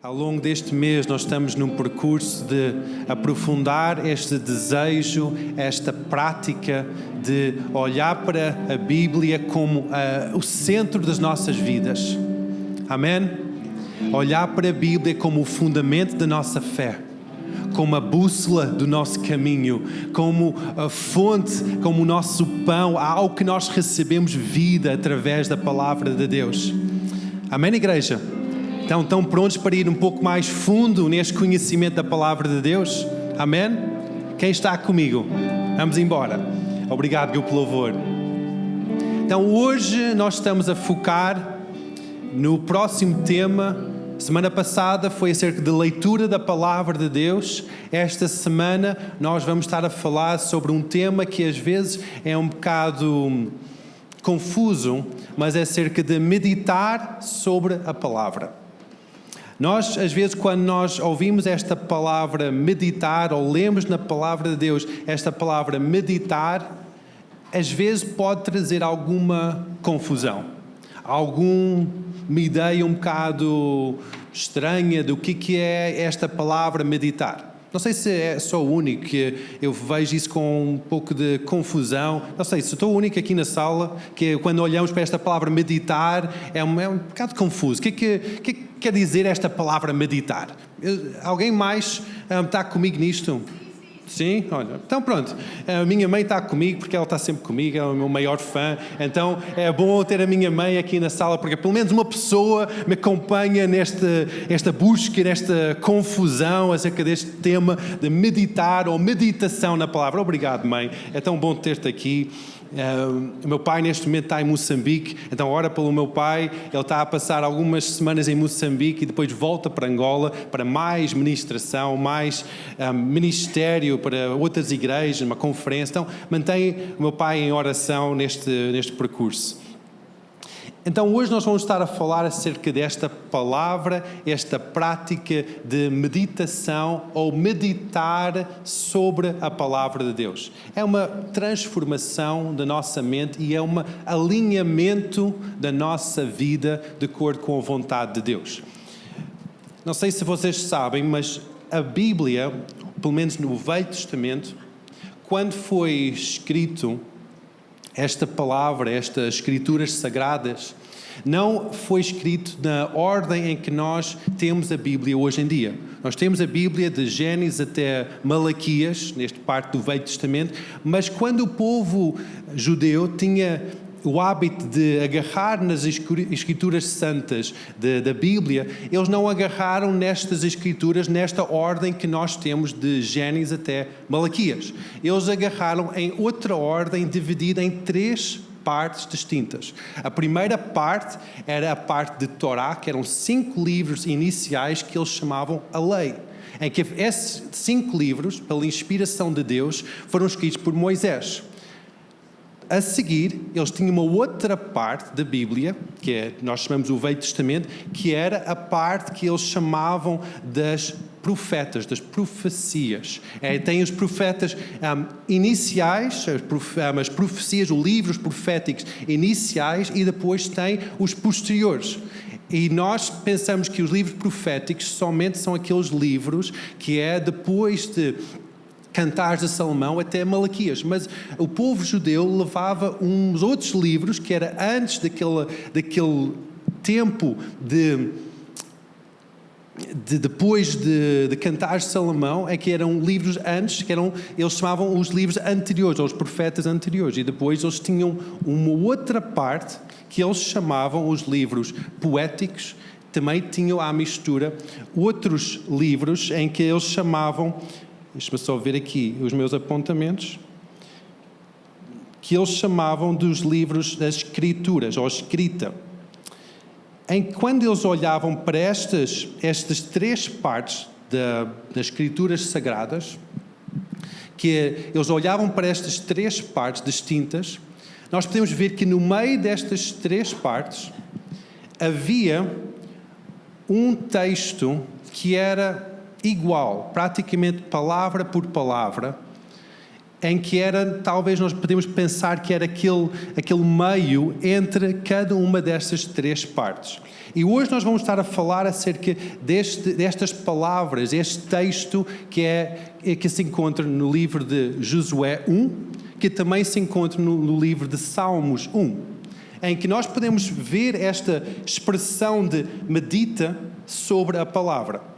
Ao longo deste mês nós estamos num percurso de aprofundar este desejo, esta prática de olhar para a Bíblia como o centro das nossas vidas. Amém? Olhar para a Bíblia como o fundamento da nossa fé, como a bússola do nosso caminho, como a fonte, como o nosso pão, algo que nós recebemos vida através da palavra de Deus. Amém, igreja? Então, estão prontos para ir um pouco mais fundo neste conhecimento da palavra de Deus? Amém? Quem está comigo? Vamos embora. Obrigado, Gil, pelo louvor. Então, hoje nós estamos a focar no próximo tema. Semana passada foi acerca de leitura da palavra de Deus. Esta semana nós vamos estar a falar sobre um tema que às vezes é um bocado confuso, mas é acerca de meditar sobre a palavra. Nós, às vezes, quando nós ouvimos esta palavra meditar, ou lemos na palavra de Deus esta palavra meditar, às vezes pode trazer alguma confusão, alguma ideia um bocado estranha do que é esta palavra meditar. Não sei se é só o único que eu vejo isso com um pouco de confusão. Não sei se estou o único aqui na sala que quando olhamos para esta palavra meditar é um bocado confuso. O que quer dizer esta palavra meditar? Alguém mais está comigo nisto? Sim? Olha, então pronto, a minha mãe está comigo porque ela está sempre comigo, ela é o meu maior fã, então é bom ter a minha mãe aqui na sala porque pelo menos uma pessoa me acompanha nesta busca, nesta confusão acerca deste tema de meditar ou meditação na palavra. Obrigado, mãe, é tão bom ter-te aqui. O meu pai neste momento está em Moçambique, então ora pelo meu pai. Ele está a passar algumas semanas em Moçambique e depois volta para Angola para mais ministração, mais ministério para outras igrejas, uma conferência. Então mantém o meu pai em oração neste percurso. Então hoje nós vamos estar a falar acerca desta palavra, esta prática de meditação ou meditar sobre a palavra de Deus. É uma transformação da nossa mente e é um alinhamento da nossa vida de acordo com a vontade de Deus. Não sei se vocês sabem, mas a Bíblia, pelo menos no Velho Testamento, quando foi escrito esta palavra, estas escrituras sagradas, não foi escrito na ordem em que nós temos a Bíblia hoje em dia. Nós temos a Bíblia de Gênesis até Malaquias, neste parte do Velho Testamento, mas quando o povo judeu tinha o hábito de agarrar nas escrituras santas da Bíblia, eles não agarraram nestas escrituras, nesta ordem que nós temos de Gênesis até Malaquias. Eles agarraram em outra ordem dividida em 3 partes distintas. A primeira parte era a parte de Torá, que eram 5 livros iniciais que eles chamavam a lei, em que esses 5 livros, pela inspiração de Deus, foram escritos por Moisés. A seguir, eles tinham uma outra parte da Bíblia, nós chamamos o Velho Testamento, que era a parte que eles chamavam das profetas, das profecias. Tem os profetas iniciais, as profecias, os livros proféticos iniciais, e depois tem os posteriores. E nós pensamos que os livros proféticos somente são aqueles livros que é depois de Cantares de Salomão até Malaquias, mas o povo judeu levava uns outros livros que era antes daquele tempo depois de Cantares de Salomão, é que eram livros antes, eles chamavam os livros anteriores, ou os profetas anteriores, e depois eles tinham uma outra parte que eles chamavam os livros poéticos. Também tinham à mistura outros livros em que eles chamavam, deixa-me só ver aqui os meus apontamentos, que eles chamavam dos livros das escrituras, ou escrita. Quando eles olhavam para estas 3 partes das escrituras sagradas, que eles olhavam para estas 3 partes distintas, nós podemos ver que no meio destas 3 partes havia um texto que era igual, praticamente palavra por palavra, em que era, talvez nós podemos pensar que era aquele meio entre cada uma destas três partes. E hoje nós vamos estar a falar acerca destas palavras, este texto que se encontra no livro de Josué 1, que também se encontra no livro de Salmos 1, em que nós podemos ver esta expressão de medita sobre a palavra.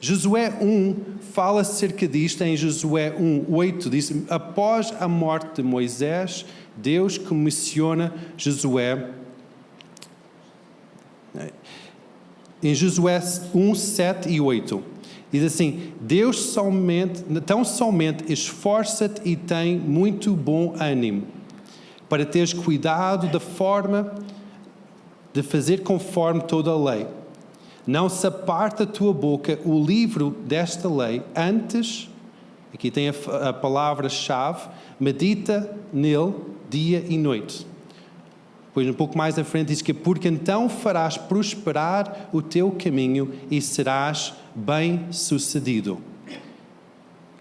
Josué 1 fala acerca disto em Josué 1:8, diz: após a morte de Moisés, Deus comissiona Josué. Em Josué 1:7 e 8, diz assim: Deus tão somente esforça-te e tem muito bom ânimo, para teres cuidado da forma de fazer conforme toda a lei. Não se aparte da tua boca o livro desta lei, antes, aqui tem a palavra-chave, medita nele dia e noite. Depois, um pouco mais à frente, diz que porque então farás prosperar o teu caminho e serás bem-sucedido.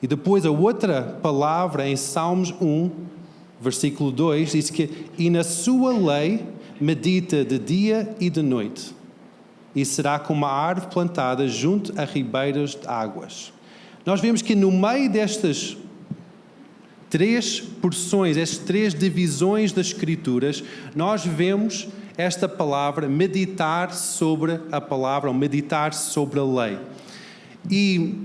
E depois a outra palavra em Salmos 1, versículo 2, diz que e na sua lei medita de dia e de noite, e será como uma árvore plantada junto a ribeiros de águas. Nós vemos que no meio destas três porções, estas três divisões das Escrituras, nós vemos esta palavra meditar sobre a palavra, ou meditar sobre a lei. E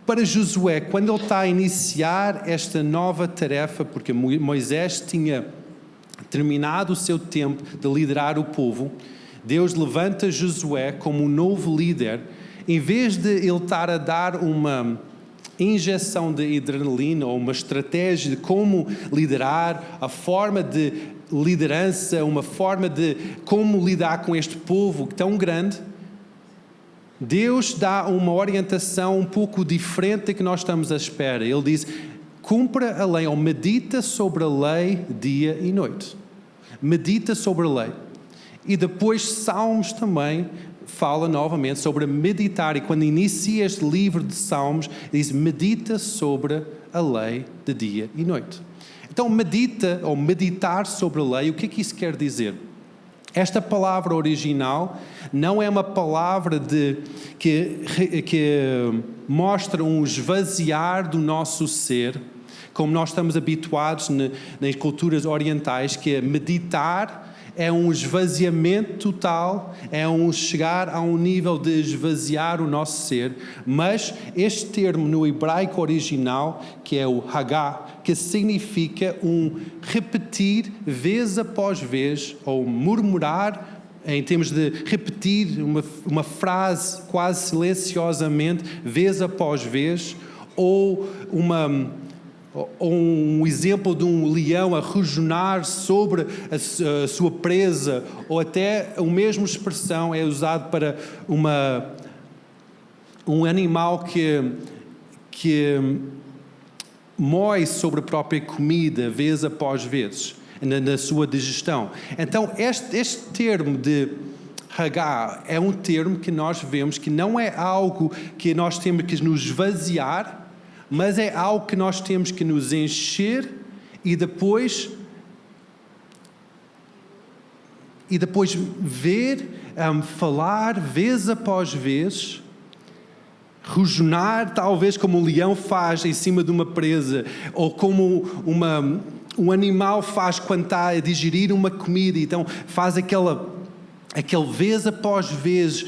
para Josué, quando ele está a iniciar esta nova tarefa, porque Moisés tinha terminado o seu tempo de liderar o povo, Deus levanta Josué como um novo líder. Em vez de ele estar a dar uma injeção de adrenalina ou uma estratégia de como liderar, a forma de liderança, uma forma de como lidar com este povo tão grande, Deus dá uma orientação um pouco diferente da que nós estamos à espera. Ele diz: cumpra a lei, ou medita sobre a lei dia e noite. Medita sobre a lei. E depois Salmos também fala novamente sobre meditar. E quando inicia este livro de Salmos, diz: medita sobre a lei de dia e noite. Então medita, ou meditar sobre a lei, o que é que isso quer dizer? Esta palavra original não é uma palavra que mostra um esvaziar do nosso ser, como nós estamos habituados nas culturas orientais, que é meditar é um esvaziamento total, é um chegar a um nível de esvaziar o nosso ser. Mas este termo no hebraico original, que é o hagá, que significa um repetir vez após vez, ou murmurar, em termos de repetir uma frase quase silenciosamente, vez após vez, ou um exemplo de um leão a rosnar sobre a sua presa, ou até a mesma expressão é usado para um animal que mói sobre a própria comida vez após vez, na sua digestão. Então este termo de hagá é um termo que nós vemos que não é algo que nós temos que nos esvaziar, mas é algo que nós temos que nos encher e depois ver, falar vez após vez, rosnar, talvez como um leão faz em cima de uma presa, ou como um animal faz quando está a digerir uma comida, então faz aquele vez após vez.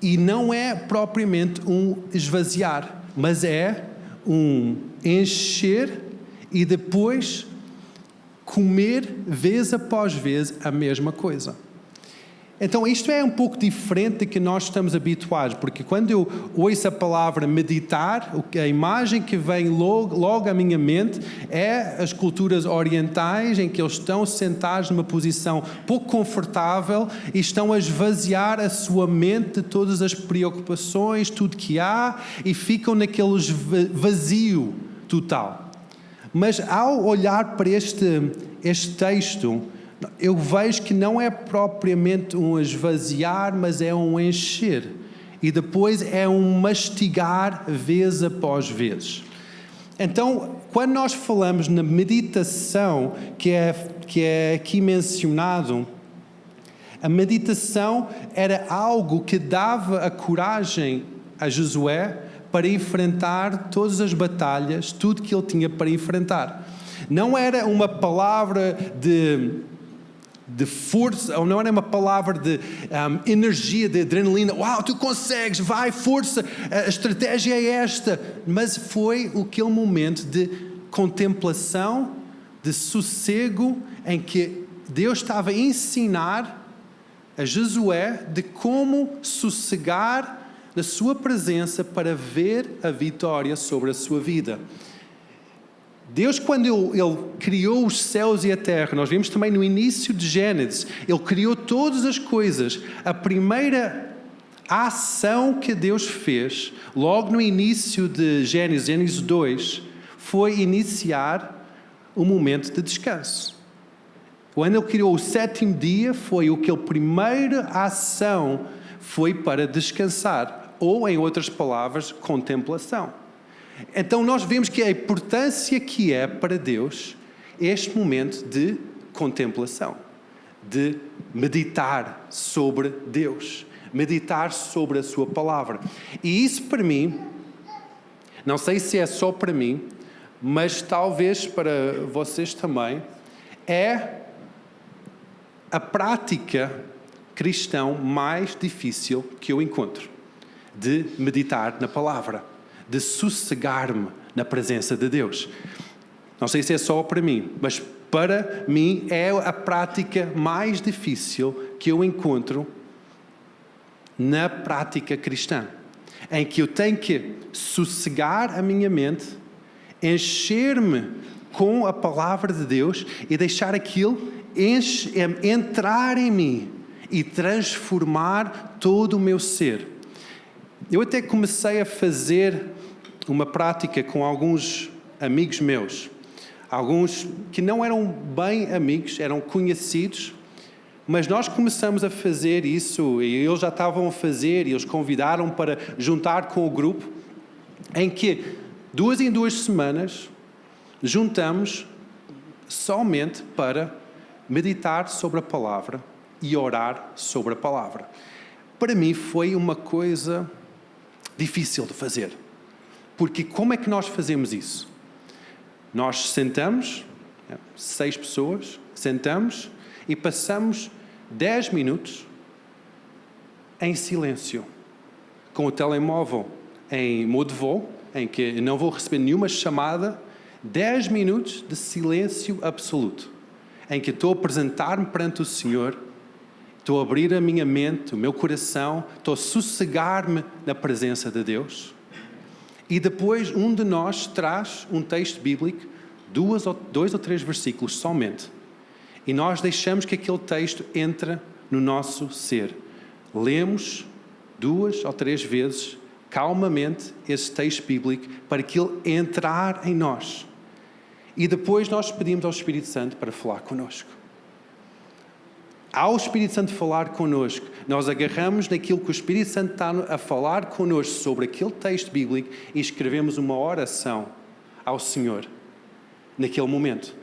E não é propriamente um esvaziar, mas é um encher e depois comer vez após vez a mesma coisa. Então isto é um pouco diferente do que nós estamos habituados, porque quando eu ouço a palavra meditar, a imagem que vem logo à minha mente é as culturas orientais, em que eles estão sentados numa posição pouco confortável e estão a esvaziar a sua mente de todas as preocupações, tudo que há, e ficam naquele vazio total. Mas ao olhar para este texto, eu vejo que não é propriamente um esvaziar, mas é um encher. E depois é um mastigar vez após vez. Então, quando nós falamos na meditação, que é aqui mencionado, a meditação era algo que dava a coragem a Josué para enfrentar todas as batalhas, tudo que ele tinha para enfrentar. Não era uma palavra de força, ou não era uma palavra de energia, de adrenalina. Uau, tu consegues, vai, força, a estratégia é esta. Mas foi aquele momento de contemplação, de sossego, em que Deus estava a ensinar a Josué de como sossegar na sua presença para ver a vitória sobre a sua vida. Deus, quando Ele criou os céus e a terra, nós vimos também no início de Gênesis, Ele criou todas as coisas. A primeira ação que Deus fez, logo no início de Gênesis 2, foi iniciar um momento de descanso. Quando Ele criou o sétimo dia, foi a primeira ação foi para descansar, ou, em outras palavras, contemplação. Então nós vemos que a importância que é para Deus este momento de contemplação, de meditar sobre Deus, meditar sobre a sua palavra. E isso para mim, não sei se é só para mim, mas talvez para vocês também, é a prática cristã mais difícil que eu encontro, de meditar na palavra, de sossegar-me na presença de Deus. Não sei se é só para mim, mas para mim é a prática mais difícil que eu encontro na prática cristã, em que eu tenho que sossegar a minha mente, encher-me com a palavra de Deus e deixar aquilo entrar em mim e transformar todo o meu ser. Eu até comecei a fazer uma prática com alguns amigos meus, alguns que não eram bem amigos, eram conhecidos, mas nós começamos a fazer isso e eles já estavam a fazer e eles convidaram para juntar com o grupo, em que 2 em 2 semanas juntamos somente para meditar sobre a palavra e orar sobre a palavra. Para mim foi uma coisa difícil de fazer. Porque como é que nós fazemos isso? Nós sentamos, 6 pessoas, sentamos e passamos 10 minutos em silêncio, com o telemóvel em modo voo, em que não vou receber nenhuma chamada, 10 minutos de silêncio absoluto, em que estou a apresentar-me perante o Senhor, estou a abrir a minha mente, o meu coração, estou a sossegar-me na presença de Deus. E depois um de nós traz um texto bíblico, 2 ou 3 versículos somente. E nós deixamos que aquele texto entre no nosso ser. Lemos 2 ou 3 vezes, calmamente, esse texto bíblico, para que ele entrar em nós. E depois nós pedimos ao Espírito Santo para falar connosco. Ao Espírito Santo falar connosco, nós agarramos naquilo que o Espírito Santo está a falar connosco sobre aquele texto bíblico e escrevemos uma oração ao Senhor naquele momento.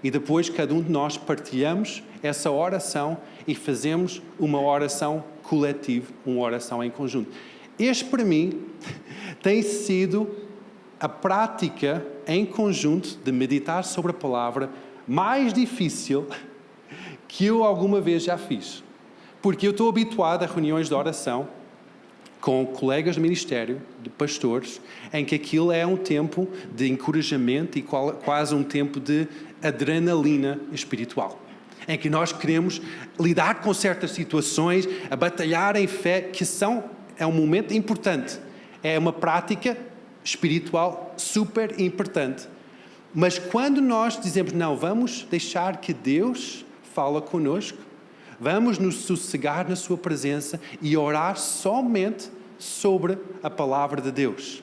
E depois cada um de nós partilhamos essa oração e fazemos uma oração coletiva, uma oração em conjunto. Este, para mim, tem sido a prática em conjunto de meditar sobre a palavra mais difícil que eu alguma vez já fiz. Porque eu estou habituado a reuniões de oração com colegas de ministério, de pastores, em que aquilo é um tempo de encorajamento e quase um tempo de adrenalina espiritual. Em que nós queremos lidar com certas situações, a batalhar em fé, que é um momento importante. É uma prática espiritual super importante. Mas quando nós dizemos, não, vamos deixar que Deus fala connosco, vamos nos sossegar na sua presença e orar somente sobre a palavra de Deus.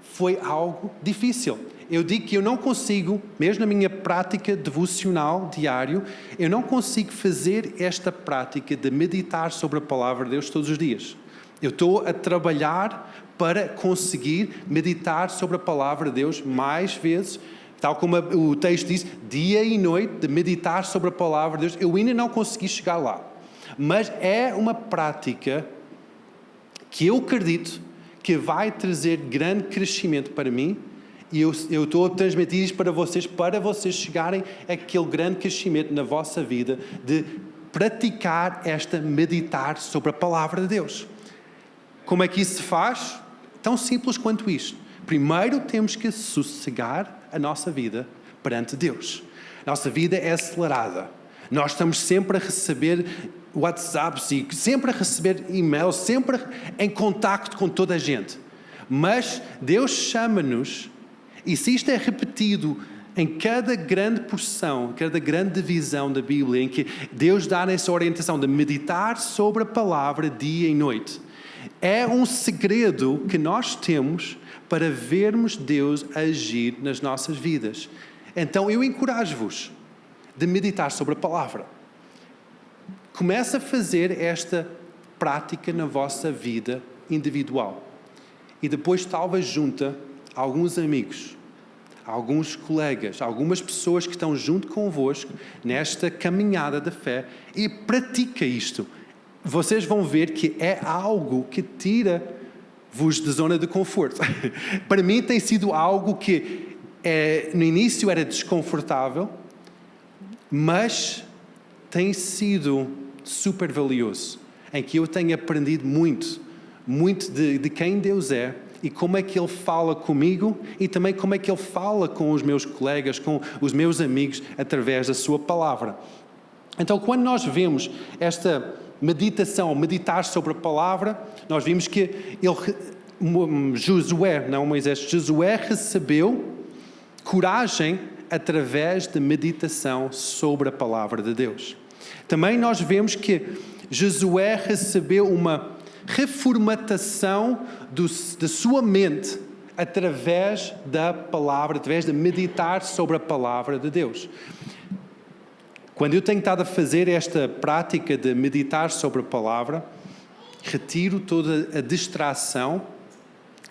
Foi algo difícil. Eu digo que eu não consigo, mesmo na minha prática devocional diário, eu não consigo fazer esta prática de meditar sobre a palavra de Deus todos os dias. Eu estou a trabalhar para conseguir meditar sobre a palavra de Deus mais vezes, tal como o texto diz, dia e noite, de meditar sobre a palavra de Deus. Eu ainda não consegui chegar lá, mas é uma prática que eu acredito que vai trazer grande crescimento para mim, e eu estou a transmitir isto para vocês chegarem àquele grande crescimento na vossa vida, de praticar meditar sobre a palavra de Deus. Como é que isso se faz? Tão simples quanto isto. Primeiro temos que sossegar a nossa vida perante Deus. Nossa vida é acelerada. Nós estamos sempre a receber WhatsApps e sempre a receber e-mails, sempre em contacto com toda a gente. Mas Deus chama-nos, e se isto é repetido em cada grande porção, cada grande divisão da Bíblia, em que Deus dá essa orientação de meditar sobre a palavra dia e noite, é um segredo que nós temos para vermos Deus agir nas nossas vidas. Então eu encorajo-vos de meditar sobre a palavra. Comece a fazer esta prática na vossa vida individual. E depois talvez junta alguns amigos, alguns colegas, algumas pessoas que estão junto convosco nesta caminhada da fé e pratica isto. Vocês vão ver que é algo que tira-vos da zona de conforto. Para mim tem sido algo que no início era desconfortável, mas tem sido super valioso, em que eu tenho aprendido muito de quem Deus é e como é que Ele fala comigo e também como é que Ele fala com os meus colegas, com os meus amigos, através da sua palavra. Então, quando nós vemos esta meditação, meditar sobre a palavra, nós vimos que Josué recebeu coragem através da meditação sobre a palavra de Deus. Também nós vemos que Josué recebeu uma reformatação da sua mente através da palavra, através de meditar sobre a palavra de Deus. Quando eu tenho estado a fazer esta prática de meditar sobre a palavra, retiro toda a distração,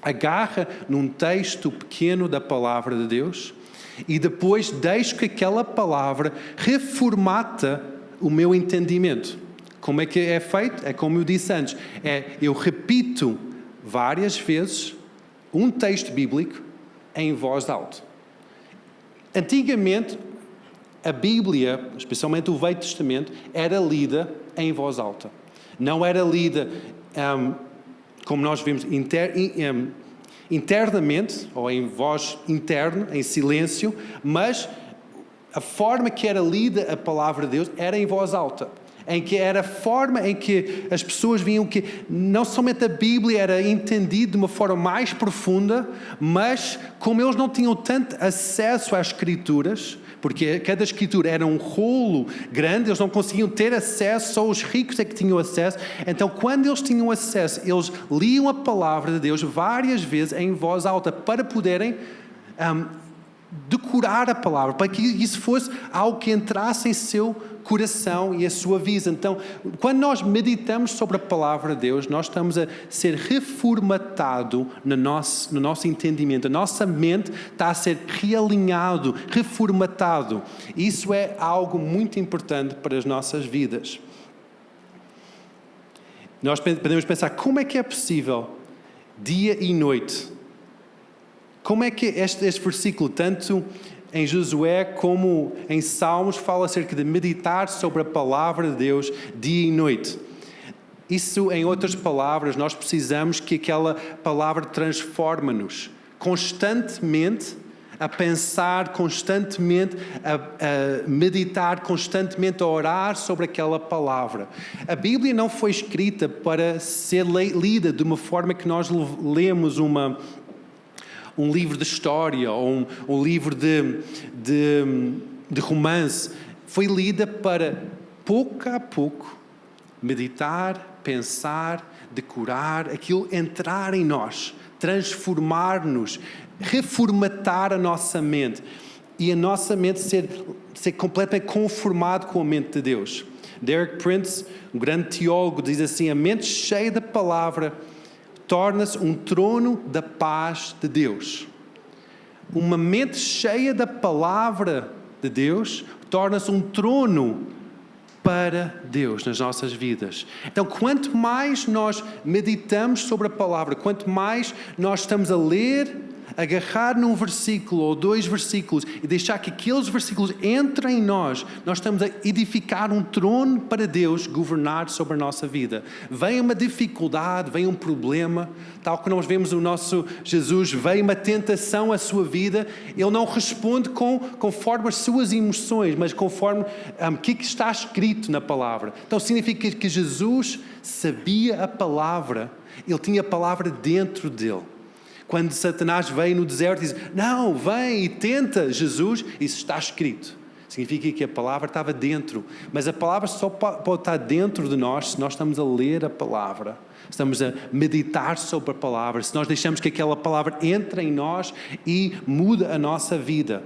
agarro num texto pequeno da palavra de Deus e depois deixo que aquela palavra reformata o meu entendimento. Como é que é feito? É como eu disse antes, eu repito várias vezes um texto bíblico em voz alta. Antigamente, a Bíblia, especialmente o Velho Testamento, era lida em voz alta. Não era lida, como nós vimos, internamente, ou em voz interna, em silêncio, mas a forma que era lida a palavra de Deus era em voz alta. Em que era a forma em que as pessoas viam que não somente a Bíblia era entendida de uma forma mais profunda, mas como eles não tinham tanto acesso às Escrituras, porque cada Escritura era um rolo grande, eles não conseguiam ter acesso, só os ricos é que tinham acesso. Então, quando eles tinham acesso, eles liam a palavra de Deus várias vezes em voz alta para poderem decorar a palavra, para que isso fosse algo que entrasse em seu coração e a sua vida. Então, quando nós meditamos sobre a palavra de Deus, nós estamos a ser reformatado no nosso entendimento. A nossa mente está a ser realinhado, reformatado. Isso é algo muito importante para as nossas vidas. Nós podemos pensar, como é que é possível dia e noite? Como é que este versículo, tanto em Josué como em Salmos, fala acerca de meditar sobre a palavra de Deus dia e noite? Isso, em outras palavras, nós precisamos que aquela palavra transforma-nos constantemente, a pensar constantemente, a meditar constantemente, a orar sobre aquela palavra. A Bíblia não foi escrita para ser lida de uma forma que nós lemos um livro de história ou um livro de romance. Foi lida para, pouco a pouco, meditar, pensar, decorar, aquilo entrar em nós, transformar-nos, reformatar a nossa mente e a nossa mente ser completamente conformado com a mente de Deus. Derek Prince, um grande teólogo, diz assim: a mente cheia da palavra torna-se um trono da paz de Deus. Uma mente cheia da palavra de Deus torna-se um trono para Deus nas nossas vidas. Então, quanto mais nós meditamos sobre a palavra, quanto mais nós estamos a ler, agarrar num versículo ou 2 versículos e deixar que aqueles versículos entrem em nós, nós estamos a edificar um trono para Deus governar sobre a nossa vida. Vem uma dificuldade, vem um problema, tal como nós vemos o nosso Jesus, vem uma tentação à sua vida, Ele não responde conforme as suas emoções, mas conforme o que está escrito na palavra. Então significa que Jesus sabia a palavra, Ele tinha a palavra dentro dele. Quando Satanás veio no deserto e diz: não, vem e tenta Jesus, isso está escrito. Significa que a palavra estava dentro. Mas a palavra só pode estar dentro de nós se nós estamos a ler a palavra. Estamos a meditar sobre a palavra. Se nós deixamos que aquela palavra entre em nós e muda a nossa vida.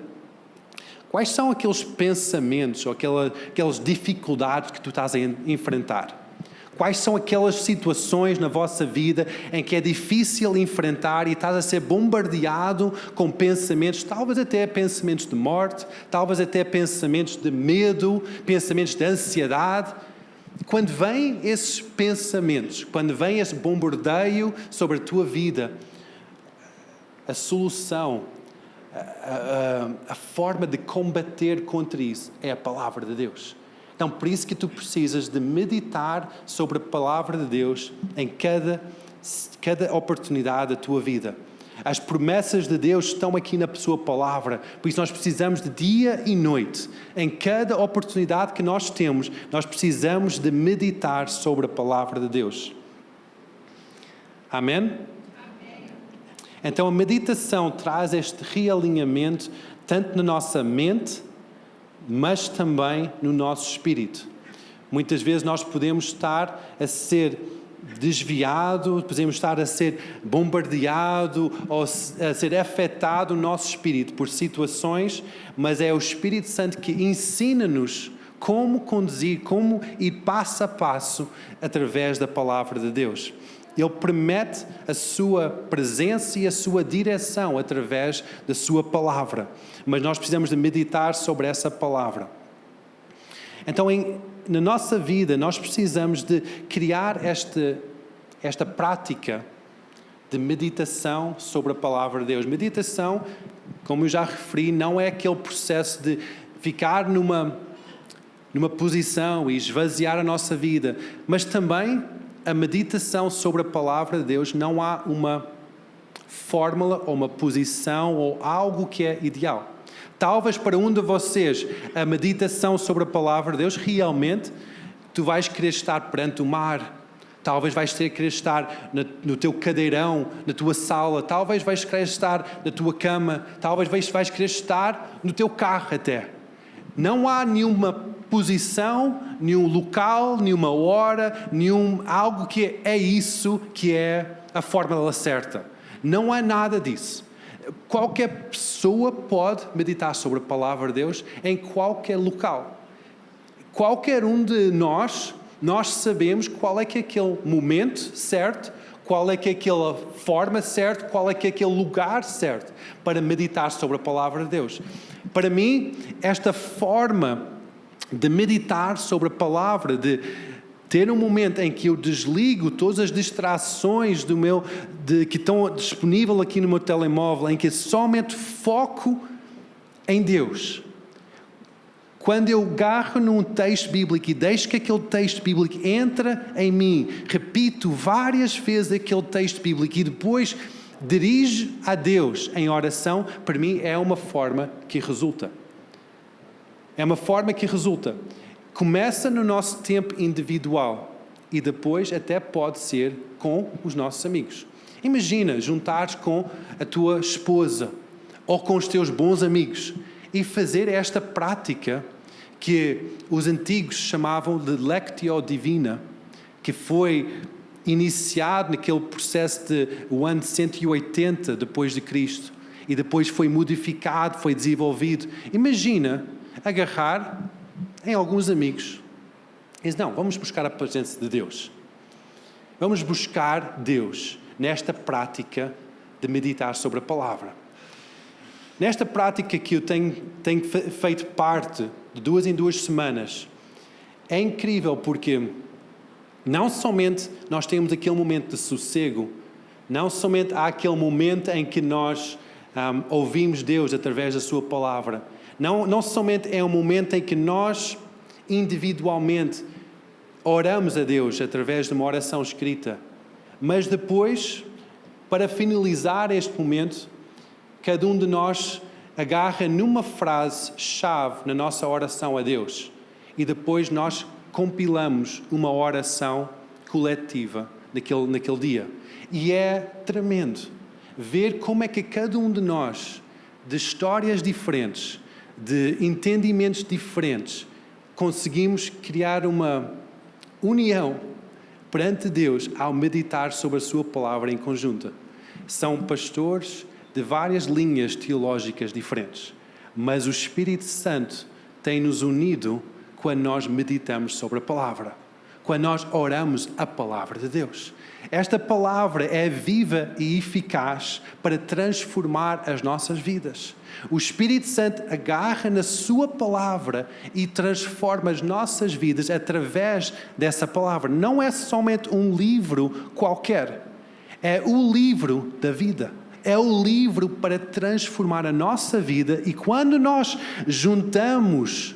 Quais são aqueles pensamentos ou aquelas dificuldades que tu estás a enfrentar? Quais são aquelas situações na vossa vida em que é difícil enfrentar e estás a ser bombardeado com pensamentos, talvez até pensamentos de morte, talvez até pensamentos de medo, pensamentos de ansiedade? Quando vêm esses pensamentos, quando vem esse bombardeio sobre a tua vida, a solução, a forma de combater contra isso é a palavra de Deus. Então, por isso que tu precisas de meditar sobre a palavra de Deus em cada oportunidade da tua vida. As promessas de Deus estão aqui na sua palavra, por isso nós precisamos de dia e noite, em cada oportunidade que nós temos, nós precisamos de meditar sobre a palavra de Deus. Amém? Amém. Então a meditação traz este realinhamento tanto na nossa mente, mas também no nosso espírito. Muitas vezes nós podemos estar a ser desviado, podemos estar a ser bombardeado ou a ser afetado o nosso espírito por situações, mas é o Espírito Santo que ensina-nos como conduzir, como ir passo a passo através da palavra de Deus. Ele permite a sua presença e a sua direção através da sua palavra. Mas nós precisamos de meditar sobre essa palavra. Então, na nossa vida, nós precisamos de criar esta prática de meditação sobre a palavra de Deus. Meditação, como eu já referi, não é aquele processo de ficar numa posição e esvaziar a nossa vida, mas também a meditação sobre a palavra de Deus, não há uma fórmula ou uma posição ou algo que é ideal. Talvez para um de vocês a meditação sobre a palavra de Deus, realmente tu vais querer estar perante o mar, talvez vais querer estar no teu cadeirão, na tua sala, talvez vais querer estar na tua cama, talvez vais querer estar no teu carro até. Não há nenhuma posição, nenhum local, nenhuma hora, algo que é isso que é a fórmula certa. Não há nada disso. Qualquer pessoa pode meditar sobre a palavra de Deus em qualquer local. Qualquer um de nós sabemos qual é que é aquele momento certo, qual é que é aquela forma certa, qual é que é aquele lugar certo para meditar sobre a palavra de Deus. Para mim, esta forma de meditar sobre a palavra, de ter um momento em que eu desligo todas as distrações que estão disponíveis aqui no meu telemóvel, em que somente foco em Deus. Quando eu agarro num texto bíblico e deixo que aquele texto bíblico entre em mim, repito várias vezes aquele texto bíblico e depois dirijo a Deus em oração, para mim é uma forma que resulta. É uma forma que resulta. Começa no nosso tempo individual e depois até pode ser com os nossos amigos. Imagina juntares com a tua esposa ou com os teus bons amigos e fazer esta prática que os antigos chamavam de Lectio Divina, que foi iniciado naquele processo do ano 180 depois de Cristo e depois foi modificado, foi desenvolvido. Imagina agarrar em alguns amigos Diz, não, vamos buscar a presença de Deus. Vamos buscar Deus nesta prática de meditar sobre a palavra. Nesta prática que eu tenho feito parte de 2 em 2 semanas, é incrível porque não somente nós temos aquele momento de sossego, não somente há aquele momento em que nós ouvimos Deus através da sua palavra, não somente é um momento em que nós individualmente oramos a Deus através de uma oração escrita, mas depois, para finalizar este momento, cada um de nós agarra numa frase-chave na nossa oração a Deus e depois nós compilamos uma oração coletiva naquele dia. E é tremendo ver como é que cada um de nós, de histórias diferentes, de entendimentos diferentes, conseguimos criar uma união perante Deus ao meditar sobre a sua palavra em conjunto. São pastores de várias linhas teológicas diferentes, mas o Espírito Santo tem nos unido quando nós meditamos sobre a palavra, quando nós oramos a palavra de Deus. Esta palavra é viva e eficaz para transformar as nossas vidas. O Espírito Santo agarra na sua palavra e transforma as nossas vidas através dessa palavra. Não é somente um livro qualquer, é o livro da vida. É o livro para transformar a nossa vida, e quando nós juntamos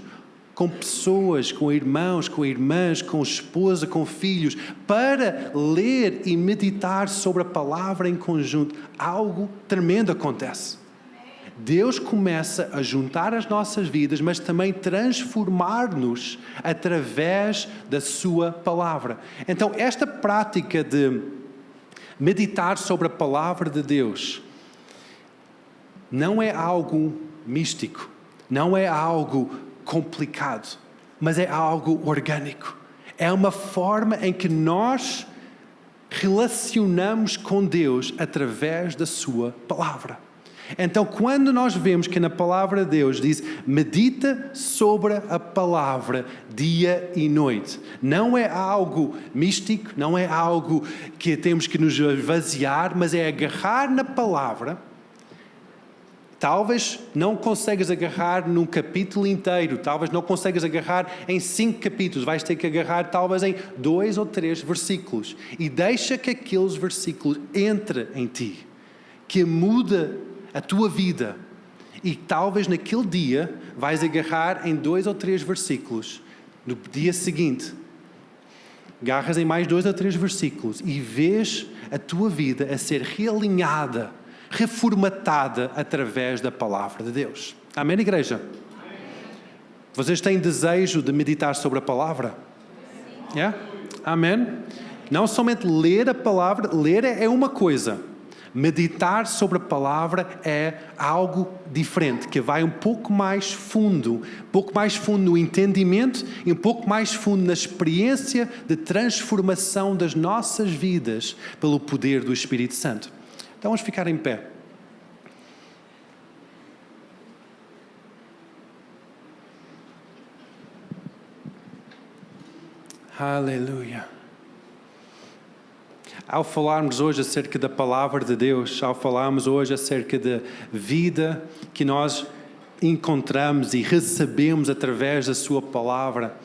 com pessoas, com irmãos, com irmãs, com esposa, com filhos, para ler e meditar sobre a palavra em conjunto, algo tremendo acontece. Deus começa a juntar as nossas vidas, mas também transformar-nos através da sua palavra. Então, esta prática de meditar sobre a palavra de Deus não é algo místico, não é algo complicado, mas é algo orgânico. É uma forma em que nós relacionamos com Deus através da sua palavra. Então, quando nós vemos que na palavra de Deus diz, medita sobre a palavra dia e noite, não é algo místico, não é algo que temos que nos esvaziar, mas é agarrar na palavra. Talvez não consegues agarrar num capítulo inteiro, talvez não consegues agarrar em 5 capítulos, vais ter que agarrar talvez em 2 ou 3 versículos. E deixa que aqueles versículos entrem em ti, que muda a tua vida. E talvez naquele dia vais agarrar em 2 ou 3 versículos. No dia seguinte, agarras em mais 2 ou 3 versículos e vês a tua vida a ser realinhada, reformatada através da palavra de Deus. Amém, igreja? Amém. Vocês têm desejo de meditar sobre a palavra? Sim. Yeah? Amém? Não somente ler a palavra, ler é uma coisa. Meditar sobre a palavra é algo diferente, que vai um pouco mais fundo no entendimento e um pouco mais fundo na experiência de transformação das nossas vidas pelo poder do Espírito Santo. Então vamos ficar em pé. Aleluia. Ao falarmos hoje acerca da palavra de Deus, ao falarmos hoje acerca da vida que nós encontramos e recebemos através da sua palavra,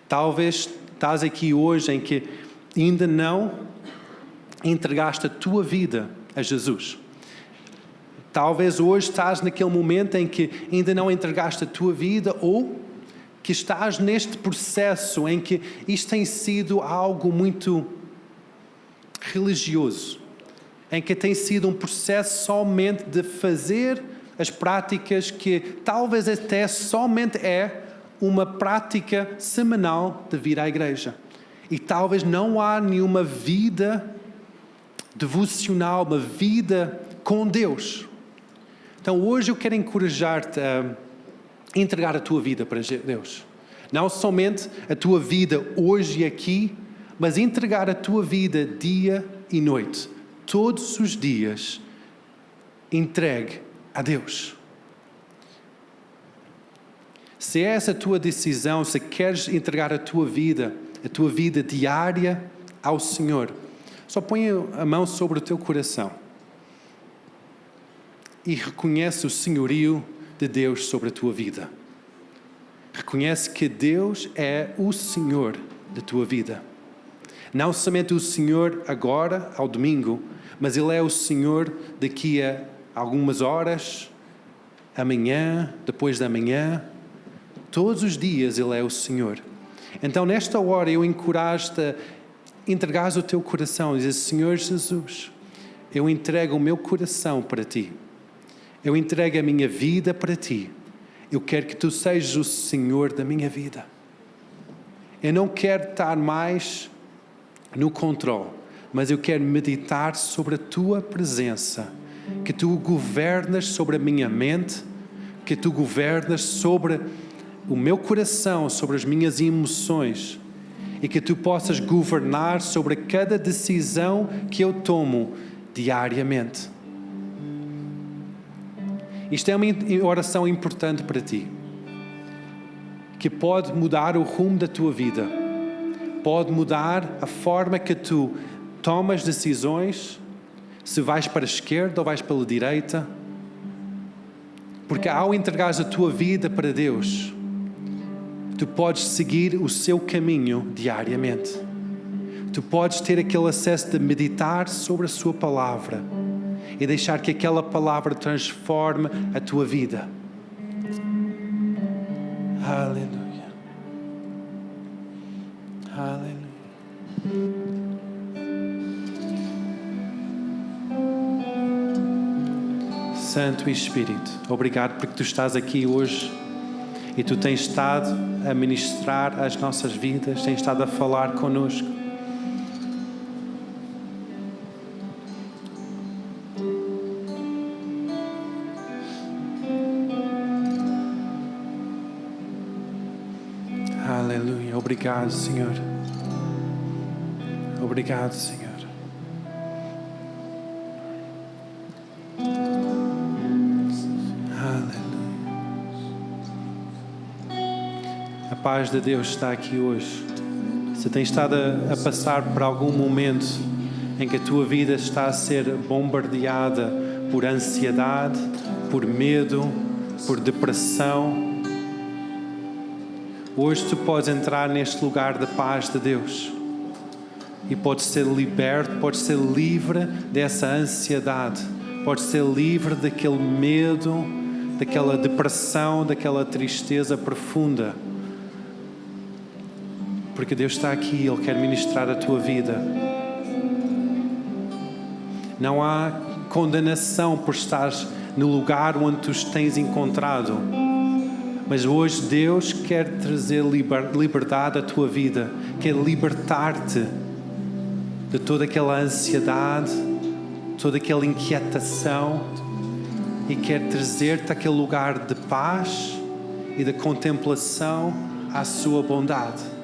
talvez estás aqui hoje em que ainda não entregaste a tua vida a Jesus. Talvez hoje estás naquele momento em que ainda não entregaste a tua vida, ou que estás neste processo em que isto tem sido algo muito religioso, em que tem sido um processo somente de fazer as práticas que talvez até somente é uma prática semanal de vir à igreja. E talvez não há nenhuma vida devocional, uma vida com Deus. Então hoje eu quero encorajar-te a entregar a tua vida para Deus. Não somente a tua vida hoje e aqui, mas entregar a tua vida dia e noite. Todos os dias, entregue a Deus. Se é essa a tua decisão, se queres entregar a tua vida a tua vida diária ao Senhor, só põe a mão sobre o teu coração e reconhece o senhorio de Deus sobre a tua vida. Reconhece que Deus é o Senhor da tua vida. Não somente o Senhor agora, ao domingo, mas Ele é o Senhor daqui a algumas horas, amanhã, depois da manhã. Todos os dias Ele é o Senhor. Então, nesta hora, eu encorajo-te a entregares o teu coração e dizer: Senhor Jesus, eu entrego o meu coração para Ti. Eu entrego a minha vida para Ti. Eu quero que Tu sejas o Senhor da minha vida. Eu não quero estar mais no controle, mas eu quero meditar sobre a Tua presença, que Tu governas sobre a minha mente, que Tu governas sobre o meu coração, sobre as minhas emoções, e que Tu possas governar sobre cada decisão que eu tomo diariamente. Isto é uma oração importante para ti, que pode mudar o rumo da tua vida, pode mudar a forma que tu tomas decisões, se vais para a esquerda ou vais pela direita, porque ao entregares a tua vida para Deus, tu podes seguir o seu caminho diariamente. Tu podes ter aquele acesso de meditar sobre a sua palavra e deixar que aquela palavra transforme a tua vida. Aleluia. Aleluia. Santo Espírito, obrigado porque Tu estás aqui hoje e Tu tens estado a ministrar as nossas vidas, tens estado a falar connosco. Aleluia. Obrigado, Senhor. Obrigado, Senhor. A paz de Deus está aqui hoje. Se tens estado a passar por algum momento em que a tua vida está a ser bombardeada por ansiedade, por medo, por depressão, hoje tu podes entrar neste lugar da paz de Deus e podes ser liberto, podes ser livre dessa ansiedade, podes ser livre daquele medo, daquela depressão, daquela tristeza profunda. Porque Deus está aqui, Ele quer ministrar a tua vida. Não há condenação por estares no lugar onde tu tens encontrado. Mas hoje Deus quer trazer liberdade à tua vida, quer libertar-te de toda aquela ansiedade, toda aquela inquietação e quer trazer-te àquele lugar de paz e de contemplação à sua bondade.